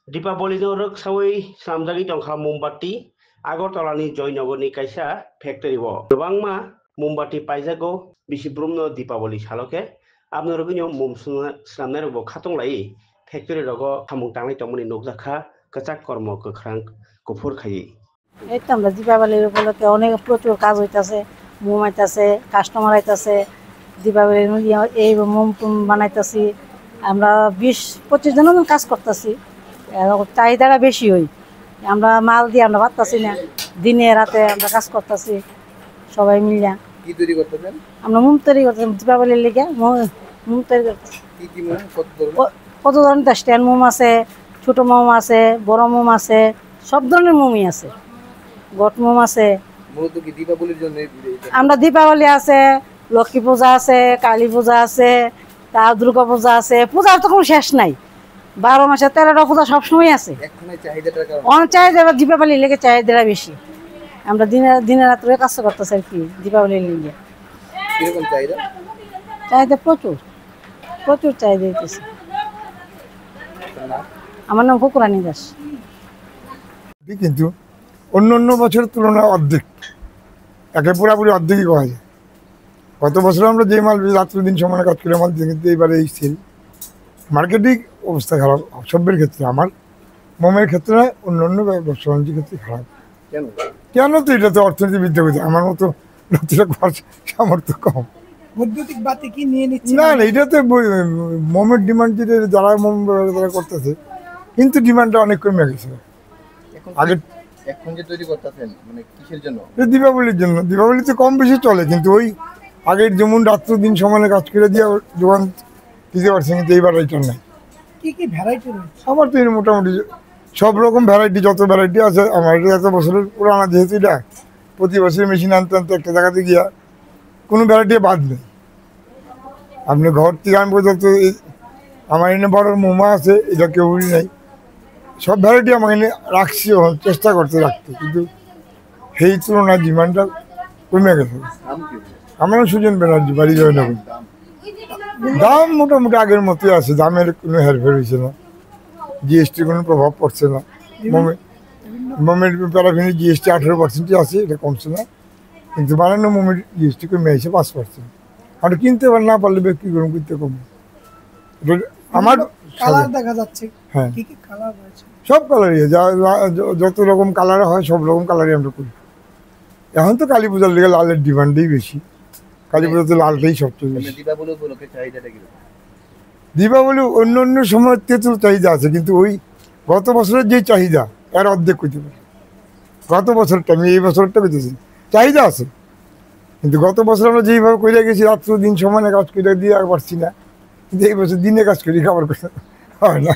Dipaboli rok sawai samjagi tongkha mombati Agartalani Joynagoni kaisa factory wo. Gobangma mombati paijago bisibrumno Dipaboli saloke abno rogino mum slamnai rogo khatong lai factory rogo samung tangnai tongmani nokjakha kachak kormo kwkrang kufur khai। এই তো আমরা দীপাবলির উপলক্ষে অনেক প্রচুর কাজ হইতাছে, মোম আইতাছে, কাস্টমার আইতাছে। দীপাবলির এই মোম টুম বানাইতাছি আমরা 20-25 জনের মতো কাজ করতেছি। চাহিদাটা বেশি হই, আমরা মাল দিয়ে আমরা পারতাছি না, দিনে রাতে আমরা কাজ করতেছি সবাই মিলিয়া। কি তৈরি করতেছেন? আমরা মোম তৈরি করতেছি দীপাবলির লেগে, মোম তৈরি করতেছি। কি কি মোম? কত ধরনের স্ট্যান্ড মোম আছে, ছোট মোম আছে, বড় মোম আছে, সব ধরনের মোমই আছে, গট মোম আছে। মূলত কি দীপাবলির জন্য? আমরা দীপাবলি আছে, লক্ষ্মী পূজা আছে, কালী পূজা আছে, তার দুর্গা পূজা আছে, পূজার তো কোনো শেষ নাই, 12 মাসে 13টা পূজা সবসময় আছে। অনেক চাহিদা, দীপাবলির লেগে চাহিদাটা বেশি। আমরা দিনে রাত্রে কাজ করতেছি আর কি দীপাবলির লেগে। চাহিদা প্রচুর প্রচুর চাহিদা দিতেছে। আমার নাম ফকুরানী দাস। কিন্তু অন্য বছরের তুলনায় অর্ধেক, একে পুরাপুরি অর্ধেকই করা যায়। গত বছর আমরা যে মাল রাত্রি দিন সমানে কাজ করে মাল দিয়ে, কিন্তু এইবারে এই সেল মার্কেটিং অবস্থা খারাপ সবের ক্ষেত্রে, আমার মোমের ক্ষেত্রে অন্য ব্যবসা বাণিজ্যের ক্ষেত্রে খারাপ। কেন? তো এটা তো অর্থনীতিবিদ্যা করছে, আমার মতো সামর্থ্য কম। বৈদ্যুতিক বাতি কি নিয়ে নিচ্ছে? না এটা তো মোমের ডিমান্ড যারা মোম ব্যবহার করতেছে, কিন্তু ডিমান্ডটা অনেক কমে গেছে। আগে এখন যে তৈরি করতেছেন মানে কিসের জন্য? দীপাবলির জন্য। দীপাবলিতে কম বেশি চলে, কিন্তু ওই আগের যেমন রাত্র দিন সমানে কাজ করে দিয়ে যোগান দিতে পারছে, কিন্তু এইবার এটা নাই। কি কি ভ্যারাইটি রয়েছে? আমার তো মোটামুটি সব রকম ভ্যারাইটি, যত ভ্যারাইটি আছে আমার। এটা এত বছরের পুরানা যেহেতু, এটা প্রতি বছর মেশিন আনতে আনতে একটা জায়গাতে গিয়া কোনো ভ্যারাইটি বাদ নেই। আপনি ঘর থেকে আনবো যত, আমার এনে বড় মোমা আছে, এটা কেউ নেই। সব ভ্যারাইটি আমার এনে রাখছি, চেষ্টা করতে রাখতে, কিন্তু সেই তুলনায় ডিমান্ডটা কমে গেছে। আমার সুজন ব্যানার্জি, বাড়ি জয়নগর। দাম মোটামুটি আগের মতোই আছে, দামের কোনো হেরফের হয়েছে না, জিএসটির কোনো প্রভাব পড়ছে না। মোমের প্যারাফিনের জিএসটি 18% আছে, এটা কমছে না, কিন্তু বানানো মোমের জিএসটি কমে আছে 5%। আর কিনতে না পারলে বিক্রি করুন, কিনতে কমে। আমার কালার দেখা যাচ্ছে, হ্যাঁ কি কি কালার রয়েছে? সব কালারই, যত রকম কালার হয় সব রকম কালারই আমরা করি। এখন তো কালী পূজার লেগে লালের ডিমান্ডই বেশি, কালী পূজাতে লালটাই সবচেয়ে বেশি। দীপাবলি অন্য সময় তেঁতুল চাহিদা আছে, কিন্তু ওই গত বছরের যে চাহিদা এর অর্ধেক করতে পারে। গত বছরটা আমি এই বছরটা করতেছি, চাহিদা আছে, কিন্তু গত বছর আমরা যেইভাবে করে গেছি রাত্র দিন সমানে কাজ করে দিয়ে আর পারছি না, কিন্তু এই বছর দিনে কাজ করি খাবার হয় না।